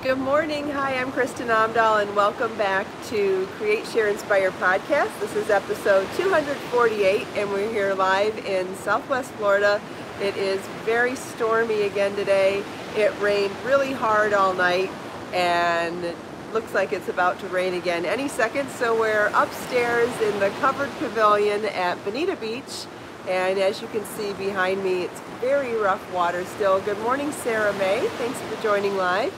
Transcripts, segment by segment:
Good morning. Hi, I'm Kristin Omdahl, and welcome back to Create, Share, Inspire podcast. This is episode 248, and we're here live in Southwest Florida. It is very stormy again today. It rained really hard all night, and it looks like it's about to rain again any second. So we're upstairs in the covered pavilion at Bonita Beach, and as you can see behind me, it's very rough water still. Good morning, Sarah May. Thanks for joining live.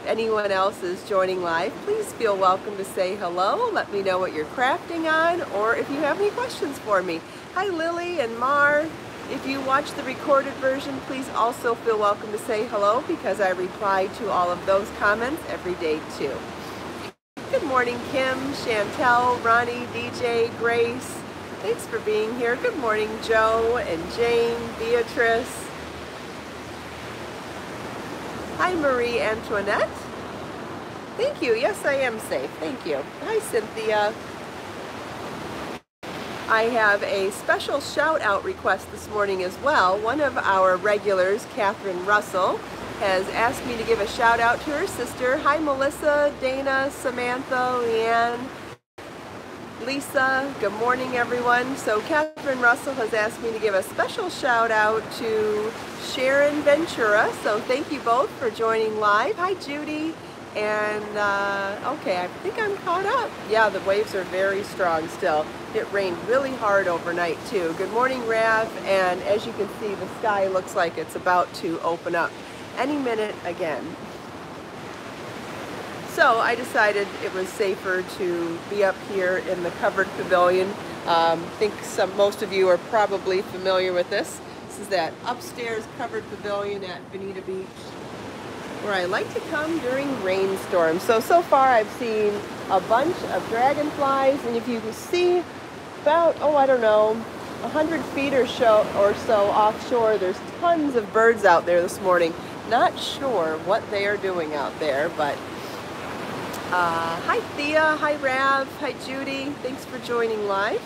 Anyone else is joining live, please feel welcome to say hello. Let me know what you're crafting on, or if you have any questions for me. Hi Lily and Mar. If you watch the recorded version, please also feel welcome to say hello, because I reply to all of those comments every day too. Good morning, Kim, Chantel, Ronnie, DJ, Grace. Thanks for being here. Good morning, Joe and Jane, Beatrice. Hi, Marie Antoinette. Thank you. Yes, I am safe. Thank you. Hi, Cynthia. I have a special shout out request this morning as well. One of our regulars, Catherine Russell, has asked me to give a shout out to her sister. Hi, Melissa, Dana, Samantha, Leanne, Lisa. Good morning, everyone. So Catherine Russell has asked me to give a special shout out to Sharon Ventura. So thank you both for joining live. Hi, Judy. And okay, I think I'm caught up. Yeah, the waves are very strong still. It rained really hard overnight too. Good morning, Rav. And as you can see, the sky looks like it's about to open up any minute again. So I decided it was safer to be up here in the covered pavilion. I think most of you are probably familiar with this. This is that upstairs covered pavilion at Bonita Beach, where I like to come during rainstorms. So far I've seen a bunch of dragonflies, and if you can see about, I don't know, 100 feet or so offshore, there's tons of birds out there this morning. Not sure what they are doing out there, but hi Thea, hi Rav, hi Judy, thanks for joining live.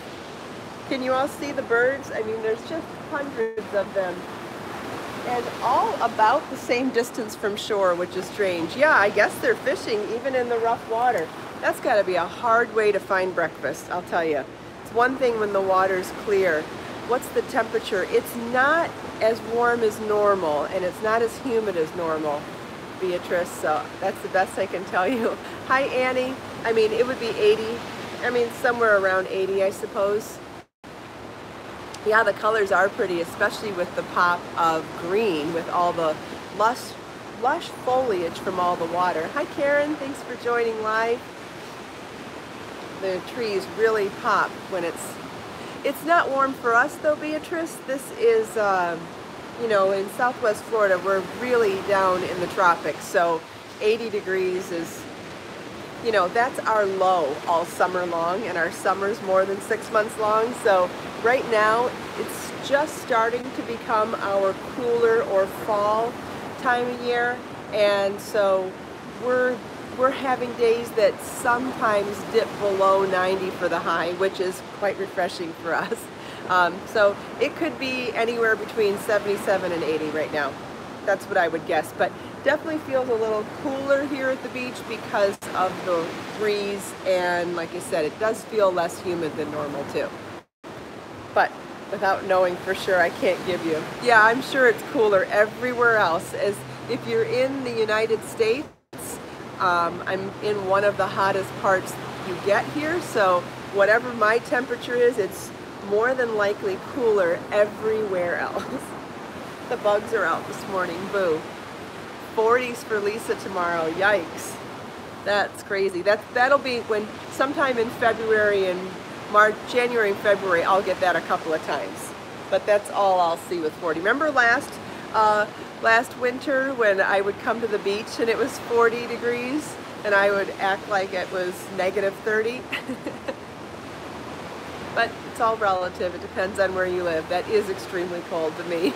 Can you all see the birds? I mean, there's just hundreds of them, and all about the same distance from shore, which is strange. Yeah, I guess they're fishing even in the rough water. That's got to be a hard way to find breakfast, I'll tell you. It's one thing when the water's clear. What's the temperature? It's not as warm as normal, and it's not as humid as normal, Beatrice, so that's the best I can tell you. Hi, Annie. I mean, it would be 80. I mean, somewhere around 80, I suppose. Yeah, the colors are pretty, especially with the pop of green, with all the lush foliage from all the water. Hi, Karen. Thanks for joining live. The trees really pop when it's not warm for us, though, Beatrice. This is, you know, in Southwest Florida, we're really down in the tropics, so 80 degrees is, you know, that's our low all summer long, and our summer's more than 6 months long. So right now, it's just starting to become our cooler or fall time of year, and so we're having days that sometimes dip below 90 for the high, which is quite refreshing for us. So it could be anywhere between 77 and 80 right now. That's what I would guess, but definitely feels a little cooler here at the beach because of the breeze, and like I said, it does feel less humid than normal too. But without knowing for sure, I can't give you. Yeah, I'm sure it's cooler everywhere else. As if you're in the United States, I'm in one of the hottest parts you get here, so whatever my temperature is, it's more than likely cooler everywhere else. The bugs are out this morning, boo. 40s for Lisa tomorrow, yikes. That's crazy. That'll be when sometime in February and March, January and February, I'll get that a couple of times. But that's all I'll see with 40. Remember last winter when I would come to the beach and it was 40 degrees and I would act like it was negative 30? But it's all relative. It depends on where you live. That is extremely cold to me.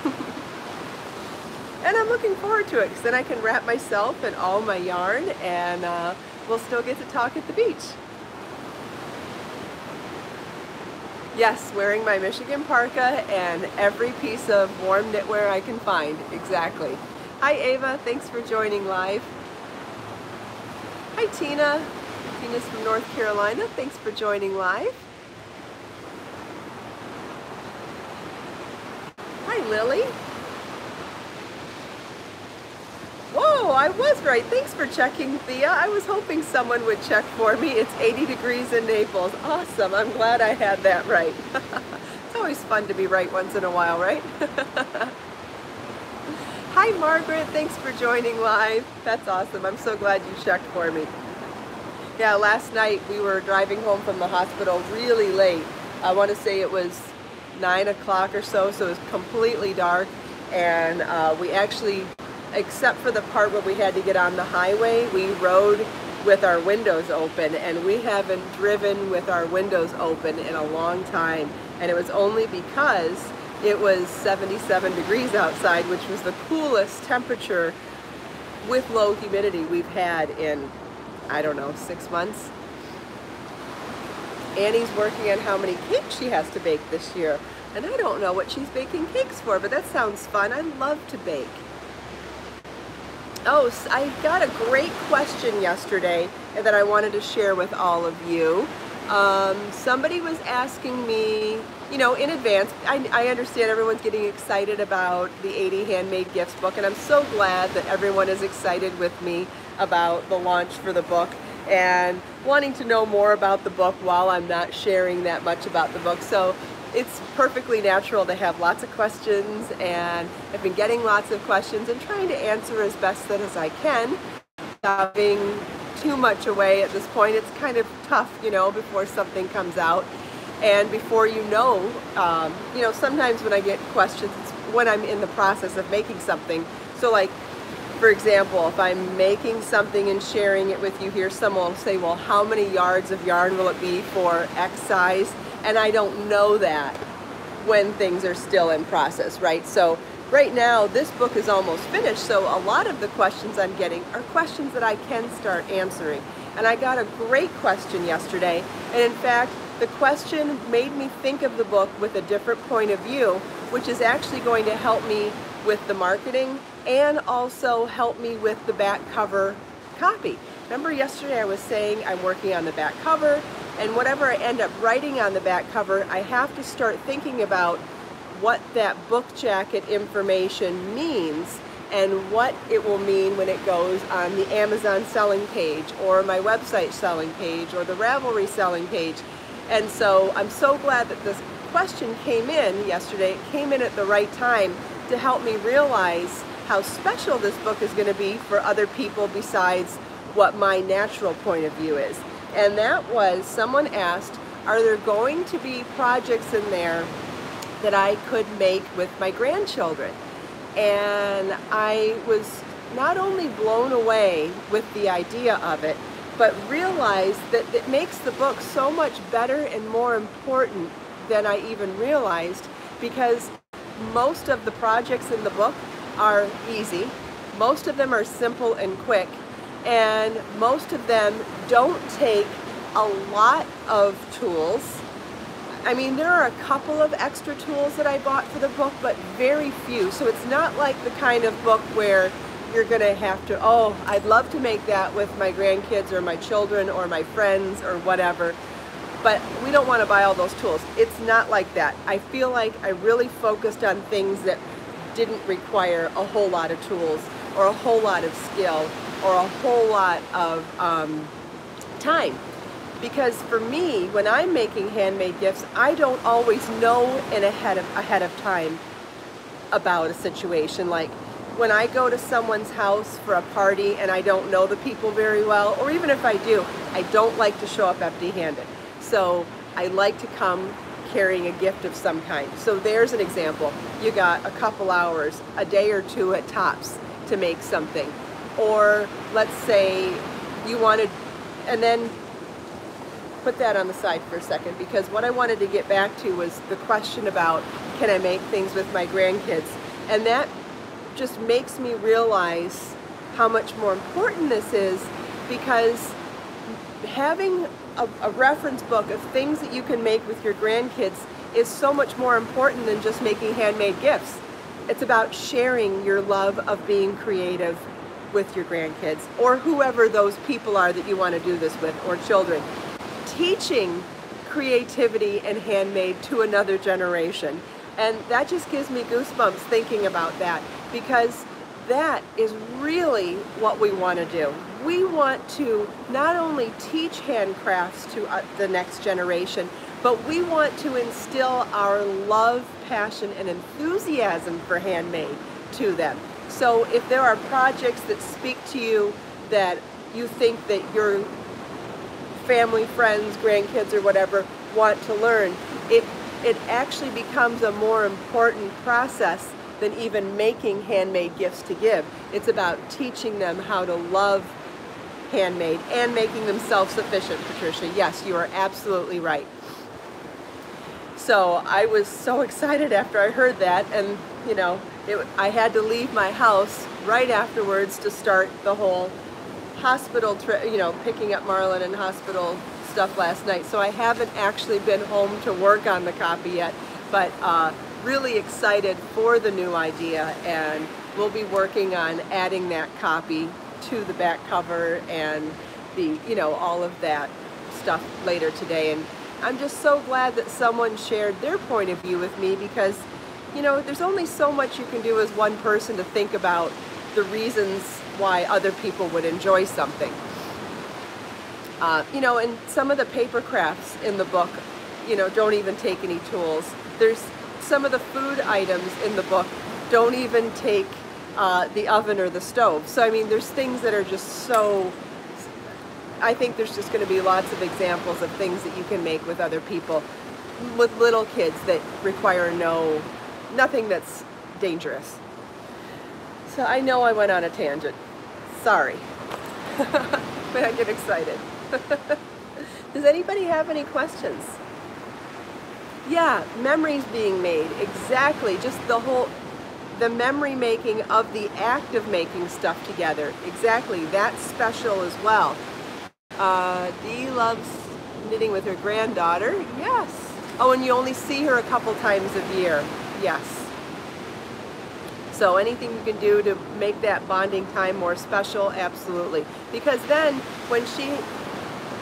And I'm looking forward to it, because then I can wrap myself in all my yarn, and we'll still get to talk at the beach. Yes, wearing my Michigan parka and every piece of warm knitwear I can find. Exactly. Hi Ava, thanks for joining live. Hi Tina. Tina's from North Carolina. Thanks for joining live. Hi Lily. Whoa, I was right. Thanks for checking, Thea. I was hoping someone would check for me. It's 80 degrees in Naples. Awesome. I'm glad I had that right. It's always fun to be right once in a while, right? Hi Margaret. Thanks for joining live. That's awesome. I'm so glad you checked for me. Yeah, last night we were driving home from the hospital really late. I want to say it was 9 o'clock or so, so it was completely dark. And we actually, except for the part where we had to get on the highway, we rode with our windows open, and we haven't driven with our windows open in a long time. And it was only because it was 77 degrees outside, which was the coolest temperature with low humidity we've had in, I don't know, 6 months. Annie's working on how many cakes she has to bake this year. And I don't know what she's baking cakes for, but that sounds fun. I love to bake. Oh, I got a great question yesterday that I wanted to share with all of you. Somebody was asking me, you know, in advance. I understand everyone's getting excited about the 80 Handmade Gifts book, and I'm so glad that everyone is excited with me about the launch for the book and wanting to know more about the book while I'm not sharing that much about the book. So it's perfectly natural to have lots of questions, and I've been getting lots of questions and trying to answer as best as I can without giving too much away at this point. It's kind of tough, you know, before something comes out. And before you know, sometimes when I get questions, it's when I'm in the process of making something. So like, for example, if I'm making something and sharing it with you here, someone will say, well, how many yards of yarn will it be for X size? And I don't know that when things are still in process, right? So right now, this book is almost finished, so a lot of the questions I'm getting are questions that I can start answering. And I got a great question yesterday, and in fact, the question made me think of the book with a different point of view, which is actually going to help me with the marketing and also help me with the back cover copy. Remember yesterday I was saying I'm working on the back cover, and whatever I end up writing on the back cover, I have to start thinking about what that book jacket information means and what it will mean when it goes on the Amazon selling page or my website selling page or the Ravelry selling page. And so I'm so glad that this question came in yesterday. It came in at the right time to help me realize how special this book is going to be for other people besides what my natural point of view is. And that was, someone asked, are there going to be projects in there that I could make with my grandchildren? And I was not only blown away with the idea of it, but realized that it makes the book so much better and more important than I even realized, because most of the projects in the book are easy, most of them are simple and quick, and most of them don't take a lot of tools. I mean, there are a couple of extra tools that I bought for the book, but very few. So it's not like the kind of book where you're gonna have to, oh, I'd love to make that with my grandkids or my children or my friends or whatever, but we don't want to buy all those tools. It's not like that. I feel like I really focused on things that didn't require a whole lot of tools or a whole lot of skill or a whole lot of time. Because for me, when I'm making handmade gifts, I don't always know ahead of time about a situation. Like when I go to someone's house for a party and I don't know the people very well, or even if I do, I don't like to show up empty-handed. So I like to come carrying a gift of some kind. So there's an example. You got a couple hours, a day or two at tops to make something. Or let's say you wanted, and then put that on the side for a second, because what I wanted to get back to was the question about, can I make things with my grandkids? And that just makes me realize how much more important this is, because having a reference book of things that you can make with your grandkids is so much more important than just making handmade gifts. It's about sharing your love of being creative with your grandkids, or whoever those people are that you want to do this with, or children. Teaching creativity and handmade to another generation. And that just gives me goosebumps thinking about that, because that is really what we want to do. We want to not only teach handcrafts to the next generation, but we want to instill our love, passion, and enthusiasm for handmade to them. So if there are projects that speak to you, that you think that your family, friends, grandkids, or whatever want to learn, it actually becomes a more important process than even making handmade gifts to give. It's about teaching them how to love handmade and making them self-sufficient, Patricia. Yes, you are absolutely right. So I was so excited after I heard that, and you know, I had to leave my house right afterwards to start the whole hospital trip, you know, picking up Marlon and hospital stuff last night. So I haven't actually been home to work on the copy yet, but really excited for the new idea, and we'll be working on adding that copy to the back cover and the, you know, all of that stuff later today. And I'm just so glad that someone shared their point of view with me, because, you know, there's only so much you can do as one person to think about the reasons why other people would enjoy something. You know, and some of the paper crafts in the book, you know, don't even take any tools. There's some of the food items in the book don't even take the oven or the stove. So I mean, there's things that are just so, I think there's just going to be lots of examples of things that you can make with other people, with little kids, that require nothing that's dangerous. So I know I went on a tangent. Sorry. But I get excited. Does anybody have any questions? Yeah, memories being made, exactly. Just the memory making of the act of making stuff together. Exactly, that's special as well. Dee loves knitting with her granddaughter. Yes. Oh, and you only see her a couple times a year. Yes. So anything you can do to make that bonding time more special, absolutely. Because then when she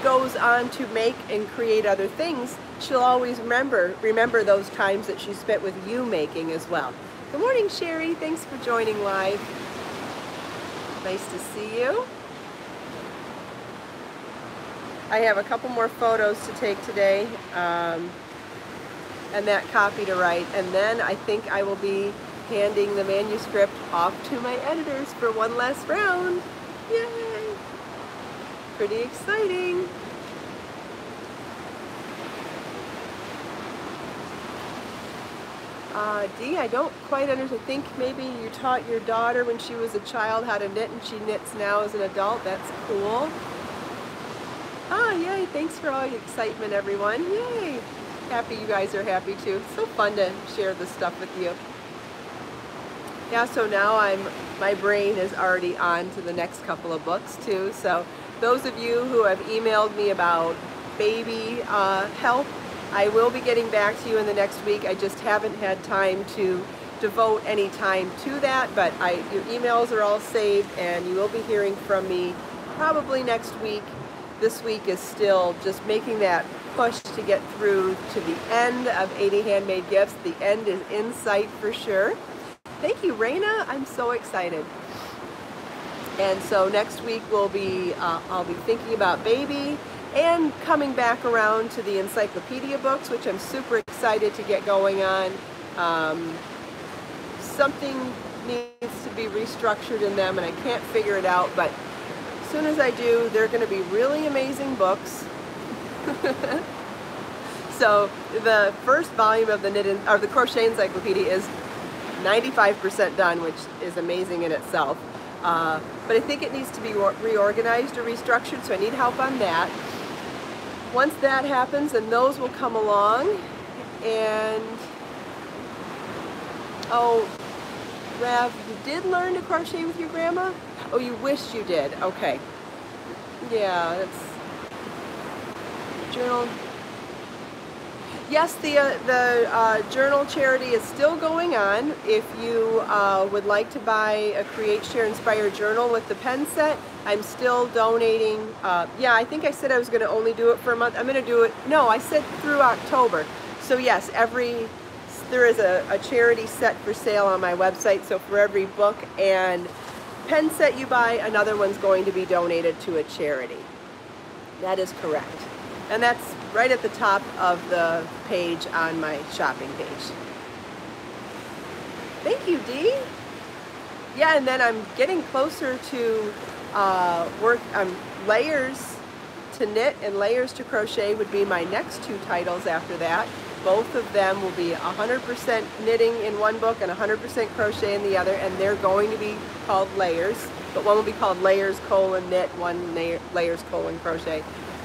goes on to make and create other things, she'll always remember those times that she spent with you making as well. Good morning, Sherry. Thanks for joining live. Nice to see you. I have a couple more photos to take today, and that copy to write, and then I think I will be handing the manuscript off to my editors for one last round. Yay! Pretty exciting. Dee, I don't quite understand. I think maybe you taught your daughter when she was a child how to knit, and she knits now as an adult. That's cool. Yay. Thanks for all your excitement, everyone. Yay. Happy you guys are happy too. It's so fun to share this stuff with you. Yeah, so now my brain is already on to the next couple of books too. So those of you who have emailed me about baby help, I will be getting back to you in the next week. I just haven't had time to devote any time to that, but your emails are all saved, and you will be hearing from me probably next week. This week is still just making that push to get through to the end of 80 Handmade Gifts. The end is in sight for sure. Thank you, Raina. I'm so excited. And so next week I'll be thinking about baby, and coming back around to the encyclopedia books, which I'm super excited to get going on. Something needs to be restructured in them, and I can't figure it out, but as soon as I do, they're going to be really amazing books. So the first volume of the Crochet Encyclopedia is 95% done, which is amazing in itself. But I think it needs to be reorganized or restructured, so I need help on that. Once that happens, then those will come along. And oh, Rav, you did learn to crochet with your grandma? Oh, you wish you did. Okay. Yeah, that's journal. Yes, the journal charity is still going on. If you would like to buy a Create, Share, Inspire journal with the pen set, I'm still donating. Yeah, I think I said I was going to only do it for a month. I'm going to do it, no, I said through October. So yes, there is a charity set for sale on my website. So for every book and pen set you buy, another one's going to be donated to a charity. That is correct. And that's right at the top of the page on my shopping page. Thank you, Dee. Yeah, and then I'm getting closer to layers to knit and layers to crochet would be my next two titles after that. Both of them will be 100% knitting in one book and 100% crochet in the other, and they're going to be called layers. But one will be called layers : knit, one layers : crochet.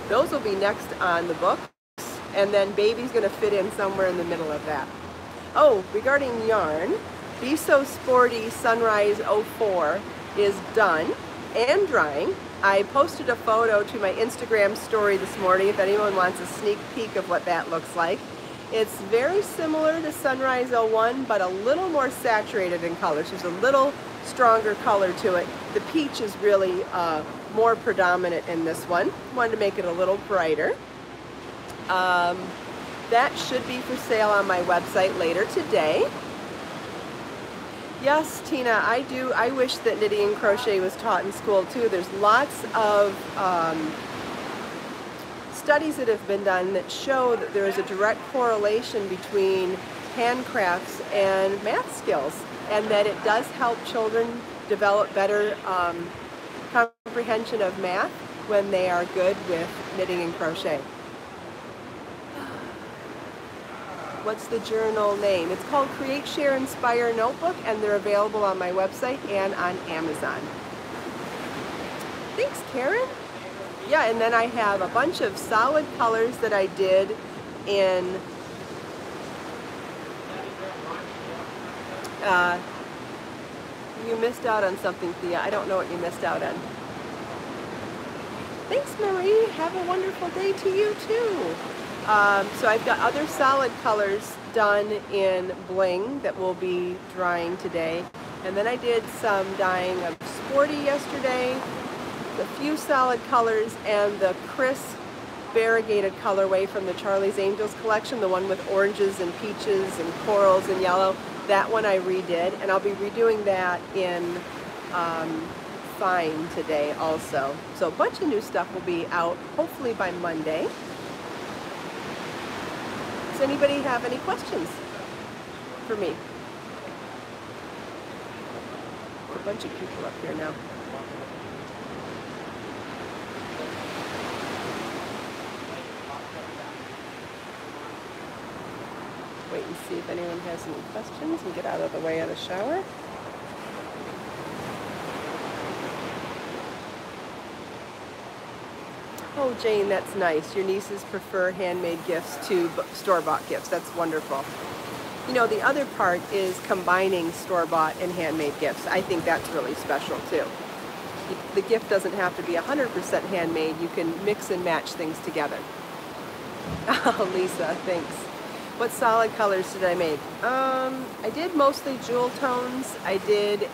Those will be next on the books, and then baby's going to fit in somewhere in the middle of that. Oh, regarding yarn, Be So Sporty Sunrise 04 is done and drying. I posted a photo to my Instagram story this morning if anyone wants a sneak peek of what that looks like. It's very similar to Sunrise 01, but a little more saturated in colors. There's a little stronger color to it. The peach is really more predominant in this one. Wanted to make it a little brighter. That should be for sale on my website later today. Yes, Tina, I wish that knitting and crochet was taught in school too. There's lots of studies that have been done that show that there is a direct correlation between handcrafts and math skills, and that it does help children develop better comprehension of math when they are good with knitting and crochet. What's the journal name? It's called Create, Share, Inspire Notebook, and they're available on my website and on Amazon. Thanks, Karen. Yeah, and then I have a bunch of solid colors that I did in you missed out on something, Thea. I don't know what you missed out on. Thanks, Marie. Have a wonderful day to you, too. So I've got other solid colors done in bling that will be drying today. And then I did some dyeing of Sporty yesterday, a few solid colors, and the crisp variegated colorway from the Charlie's Angels collection, the one with oranges and peaches and corals and yellow. That one I redid, and I'll be redoing that in Fine today also. So a bunch of new stuff will be out hopefully by Monday. Does anybody have any questions for me? A bunch of people up here now. Wait and see if anyone has any questions and get out of the way of the shower. Oh, Jane, that's nice. Your nieces prefer handmade gifts to store-bought gifts. That's wonderful. You know, the other part is combining store-bought and handmade gifts. I think that's really special, too. The gift doesn't have to be 100% handmade. You can mix and match things together. Oh, Lisa, thanks. What solid colors did I make? I did mostly jewel tones. I did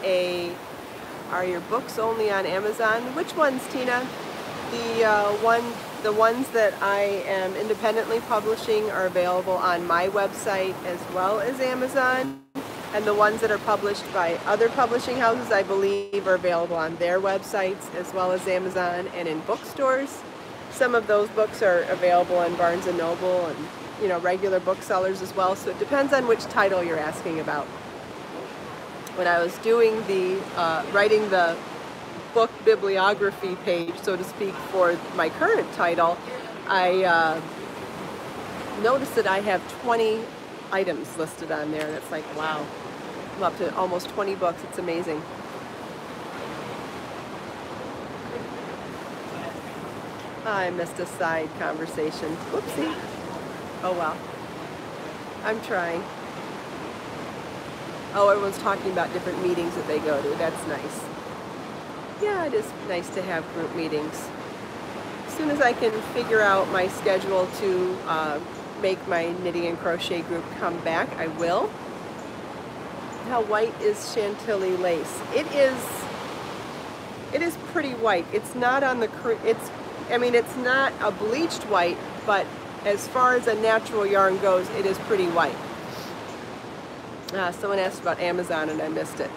Are your books only on Amazon? Which ones, Tina? The ones that I am independently publishing are available on my website as well as Amazon. And the ones that are published by other publishing houses, I believe, are available on their websites as well as Amazon and in bookstores. Some of those books are available in Barnes & Noble and, you know, regular booksellers as well. So it depends on which title you're asking about. When I was doing writing the book bibliography page, so to speak, for my current title, I noticed that I have 20 items listed on there, and it's like, wow, I'm up to almost 20 books. It's amazing. I missed a side conversation. Whoopsie. Oh well. I'm trying. Oh, everyone's talking about different meetings that they go to. That's nice. Yeah, it is nice to have group meetings. As soon as I can figure out my schedule to make my knitting and crochet group come back, I will. How white is Chantilly lace? It is pretty white. It's not on the, I mean, it's not a bleached white, but as far as a natural yarn goes, it is pretty white. Someone asked about Amazon and I missed it.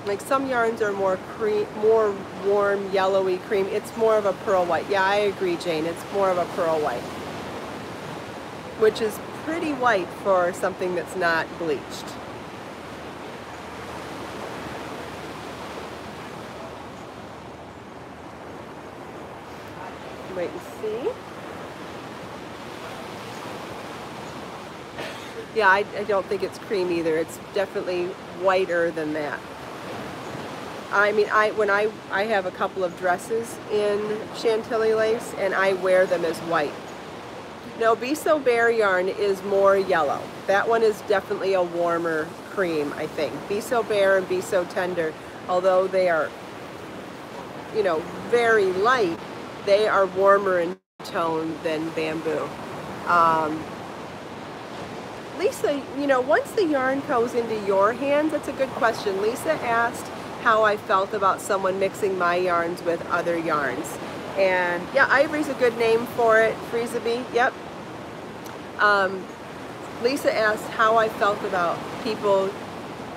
Like some yarns are more warm, yellowy cream. It's more of a pearl white. Yeah, I agree, Jane. It's more of a pearl white, which is pretty white for something that's not bleached. Wait and see. Yeah, I don't think it's cream either. It's definitely whiter than that. I mean, when I have a couple of dresses in Chantilly lace and I wear them as white. No, Be So Bare yarn is more yellow. That one is definitely a warmer cream, I think. Be So Bare and Be So Tender, although they are, you know, very light, they are warmer in tone than Bamboo. Lisa, you know, once the yarn goes into your hands, that's a good question. Lisa asked how I felt about someone mixing my yarns with other yarns. And yeah, Ivory's a good name for it. Freezabee, yep. Lisa asked how I felt about people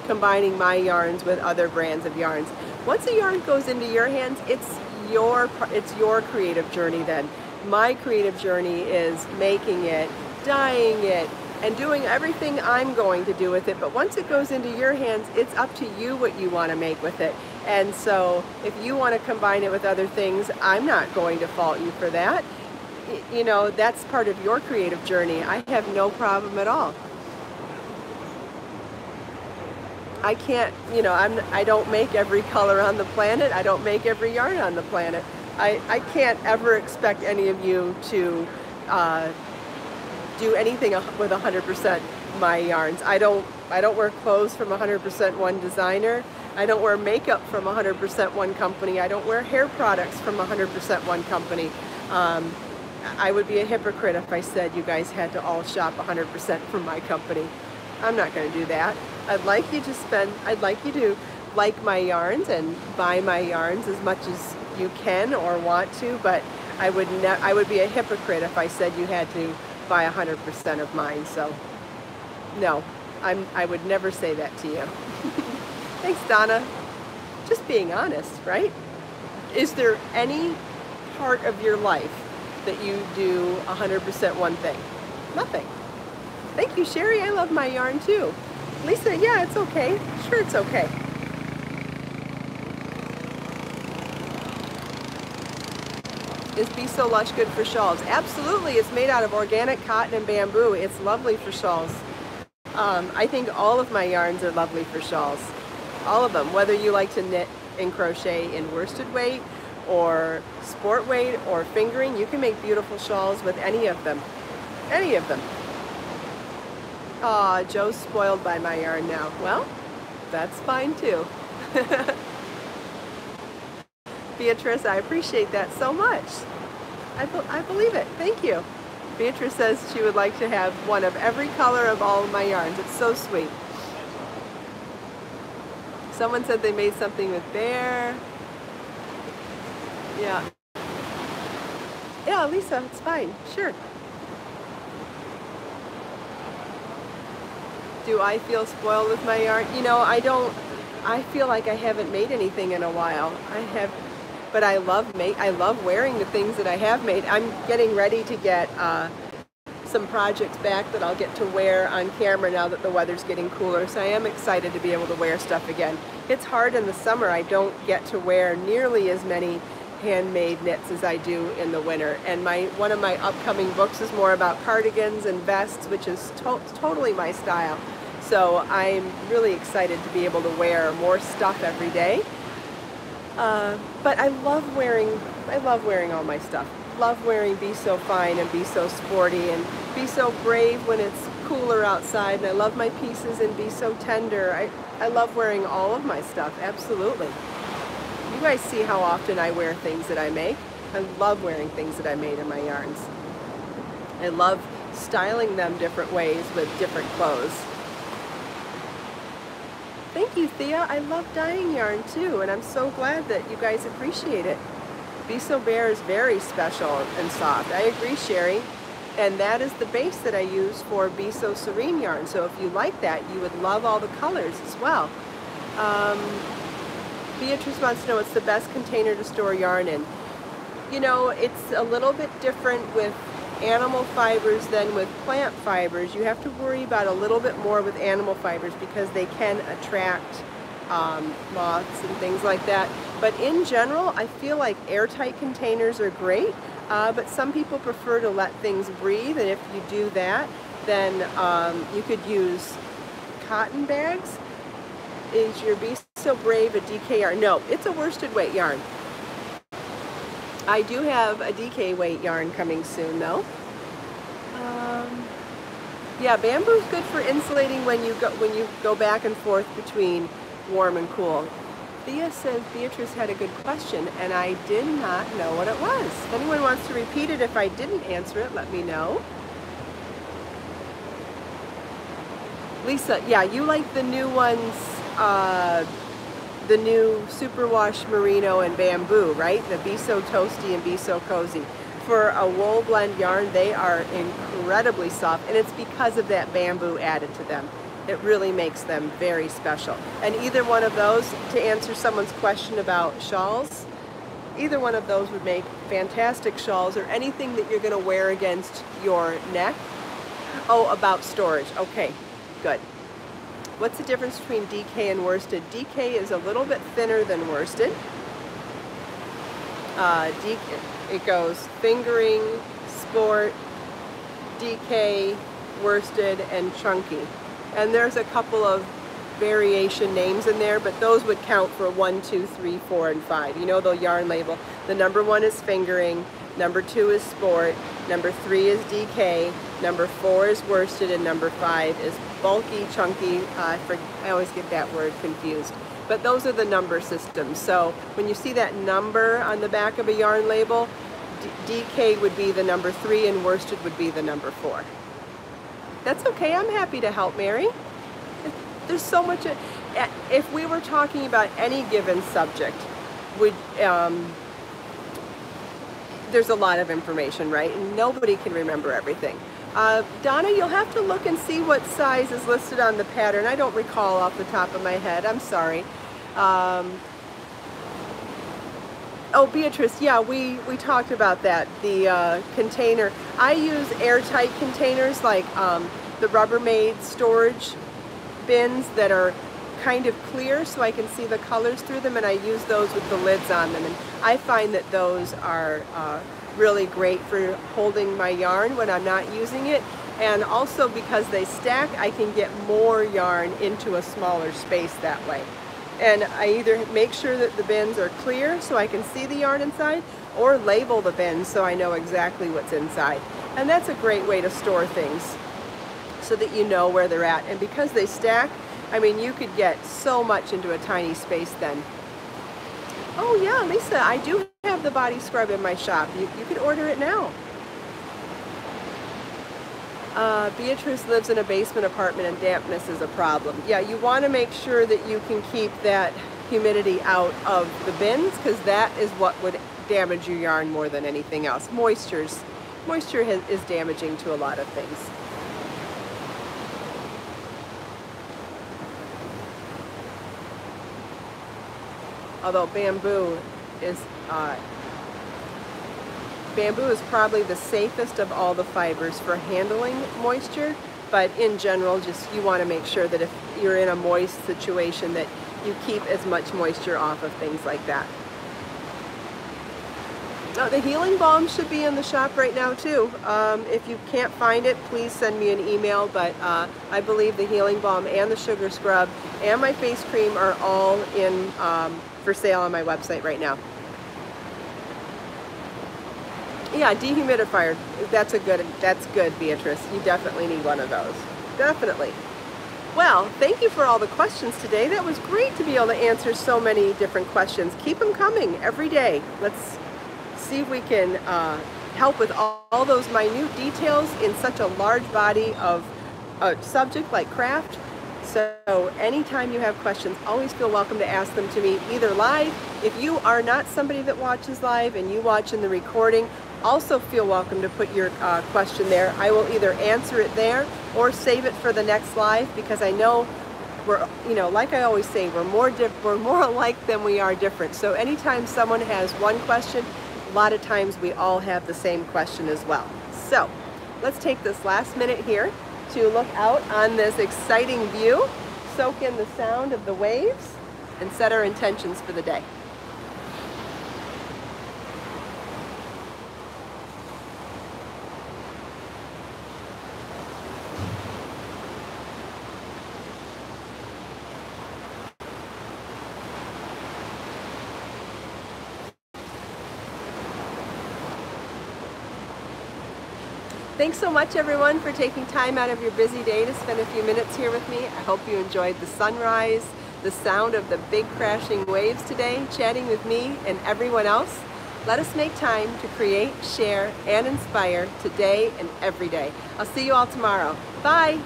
combining my yarns with other brands of yarns. Once a yarn goes into your hands, it's your creative journey then. My creative journey is making it, dyeing it, and doing everything I'm going to do with it. But once it goes into your hands, it's up to you what you want to make with it. And so if you want to combine it with other things, I'm not going to fault you for that. You know, that's part of your creative journey. I have no problem at all. I can't, you know, I don't make every color on the planet. I don't make every yarn on the planet. I can't ever expect any of you to do anything with 100% my yarns. I don't wear clothes from 100% one designer. I don't wear makeup from 100% one company. I don't wear hair products from 100% one company. I would be a hypocrite if I said you guys had to all shop 100% from my company. I'm not going to do that. I'd like you to like my yarns and buy my yarns as much as you can or want to, but I would be a hypocrite if I said you had to buy 100% of mine. So no, I would never say that to you. Thanks, Donna. Just being honest, right? Is there any part of your life that you do 100% one thing? Nothing. Thank you, Sherry. I love my yarn too. Lisa, yeah, it's okay. Sure, it's okay. Is Be So Lush good for shawls? Absolutely. It's made out of organic cotton and bamboo. It's lovely for shawls. I think all of my yarns are lovely for shawls. All of them. Whether you like to knit and crochet in worsted weight or sport weight or fingering, you can make beautiful shawls with any of them. Any of them. Aw, Joe's spoiled by my yarn now. Well, that's fine too. Beatrice, I appreciate that so much. I believe it. Thank you. Beatrice says she would like to have one of every color of all of my yarns. It's so sweet. Someone said they made something with bear. Yeah. Yeah, Lisa, it's fine. Sure. Do I feel spoiled with my yarn? You know, I don't. I feel like I haven't made anything in a while. But I love wearing the things that I have made. I'm getting ready to get some projects back that I'll get to wear on camera now that the weather's getting cooler. So I am excited to be able to wear stuff again. It's hard in the summer. I don't get to wear nearly as many handmade knits as I do in the winter. And one of my upcoming books is more about cardigans and vests, which is totally my style. So I'm really excited to be able to wear more stuff every day. But I love wearing all my stuff. Love wearing Be So Fine and Be So Sporty and Be So Brave when it's cooler outside. And I love my pieces and Be So Tender. I love wearing all of my stuff, absolutely. You guys see how often I wear things that I make. I love wearing things that I made in my yarns. I love styling them different ways with different clothes. Thank you, Thea. I love dyeing yarn too, and I'm so glad that you guys appreciate it. Be So Bare is very special and soft. I agree, Sherry. And that is the base that I use for Be So Serene yarn. So if you like that, you would love all the colors as well. Beatrice wants to know what's the best container to store yarn in. You know, it's a little bit different with animal fibers than with plant fibers. You have to worry about a little bit more with animal fibers because they can attract moths and things like that. But in general, I feel like airtight containers are great, but some people prefer to let things breathe, and if you do that, then you could use cotton bags. Is your Be So Brave a DK yarn? No, it's a worsted weight yarn. I do have a DK weight yarn coming soon though. Yeah, bamboo is good for insulating when you go back and forth between warm and cool. Thea says Beatrice had a good question and I did not know what it was. If anyone wants to repeat it, if I didn't answer it, let me know. Lisa, yeah, you like the new ones, the new Superwash Merino and Bamboo, right? The Be So Toasty and Be So Cozy. For a wool blend yarn, they are incredibly soft, and it's because of that bamboo added to them. It really makes them very special. And either one of those, to answer someone's question about shawls, either one of those would make fantastic shawls or anything that you're gonna wear against your neck. Oh, about storage, okay, good. What's the difference between DK and worsted? DK is a little bit thinner than worsted. It goes fingering, sport, DK, worsted, and chunky. And there's a couple of variation names in there, but those would count for 1, 2, 3, 4, and 5. You know the yarn label. The number 1 is fingering, number 2 is sport, number 3 is DK, number 4 is worsted, and number 5 is bulky, chunky. I always get that word confused. But those are the number systems. So when you see that number on the back of a yarn label, DK would be the number 3 and worsted would be the number 4. That's okay, I'm happy to help, Mary. There's so much, if we were talking about any given subject, there's a lot of information, right? And nobody can remember everything. Donna, you'll have to look and see what size is listed on the pattern. I don't recall off the top of my head, I'm sorry. Oh, Beatrice, yeah, we talked about that, the container. I use airtight containers like the Rubbermaid storage bins that are kind of clear so I can see the colors through them, and I use those with the lids on them. And I find that those are really great for holding my yarn when I'm not using it. And also because they stack, I can get more yarn into a smaller space that way. And I either make sure that the bins are clear so I can see the yarn inside, or label the bins so I know exactly what's inside. And that's a great way to store things so that you know where they're at. And because they stack, I mean, you could get so much into a tiny space then. Oh yeah, Lisa, I do have the body scrub in my shop. You could order it now. Beatrice lives in a basement apartment and dampness is a problem. Yeah, you want to make sure that you can keep that humidity out of the bins, because that is what would damage your yarn more than anything else. Moisture is damaging to a lot of things. Although bamboo is probably the safest of all the fibers for handling moisture, but in general, just you want to make sure that if you're in a moist situation that you keep as much moisture off of things like that. Now, the healing balm should be in the shop right now too. If you can't find it, please send me an email, but I believe the healing balm and the sugar scrub and my face cream are all in for sale on my website right now. Yeah, dehumidifier, that's good, Beatrice. You definitely need one of those. Definitely. Well, thank you for all the questions today. That was great to be able to answer so many different questions. Keep them coming every day. Let's see if we can help with all those minute details in such a large body of a subject like craft. So anytime you have questions, always feel welcome to ask them to me, either live. If you are not somebody that watches live and you watch in the recording, also feel welcome to put your question there. I will either answer it there or save it for the next live, because I know we're, you know, like I always say, we're more alike than we are different. So anytime someone has one question, a lot of times we all have the same question as well. So let's take this last minute here to look out on this exciting view, soak in the sound of the waves, and set our intentions for the day. Thanks so much, everyone, for taking time out of your busy day to spend a few minutes here with me. I hope you enjoyed the sunrise, the sound of the big crashing waves today, chatting with me and everyone else. Let us make time to create, share, and inspire today and every day. I'll see you all tomorrow. Bye.